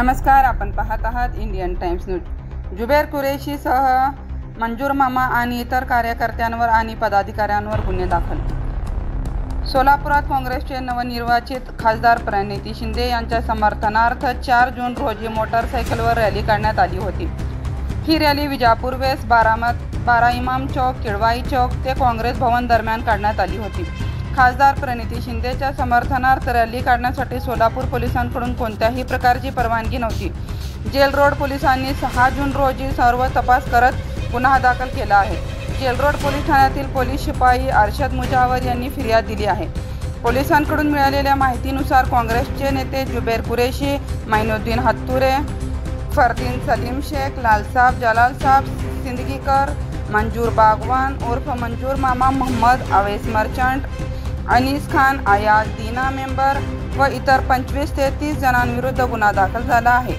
नमस्कार, आपण पाहत आहात इंडियन टाइम्स न्यूज। जुबेर कुरेशीसह मंजूर मामा आणि इतर कार्यकर्त्यांवर आणि पदाधिकाऱ्यांवर गुन्हे दाखल। सोलापुरात काँग्रेसचे नवनिर्वाचित खासदार प्रणिती शिंदे यांच्या समर्थनार्थ 4 जून रोजी मोटरसायकलवर रॅली काढण्यात आली होती। ही रॅली विजापूर वेस्ट, बारा इमाम चौक, किडवाई चौक ते काँग्रेस भवन दरम्यान काढण्यात आली होती। खासदार प्रणिती शिंदेच्या समर्थनार्थ रॅली काढण्यासाठी सोलापूर पोलिसांकडून कोणत्याही प्रकारची परवानगी नव्हती। जेल रोड पोलिसांनी 6 जून रोजी सर्व तपास करत गुन्हा दाखल केला आहे। जेल रोड पोलीस ठाण्यातील पोलीस शिपाई अरशद मुजावर यांनी फिर्याद दिली आहे। पोलिसांकडून मिळालेल्या माहितीनुसार काँग्रेसचे नेते जुबेर कुरेशी, मैनुद्दीन हत्तुरे, फरदीन सलीम शेख, लालसाब जलालसाब सिंदगीकर, मंजूर बागवान उर्फ मंजूर मामा, मोहम्मद अवैस मर्चंट, अनीस खान, अयाज दीना मेंबर व इतर 25 ते 30 जणांविरुद्ध गुन्हा दाखल झाला आहे।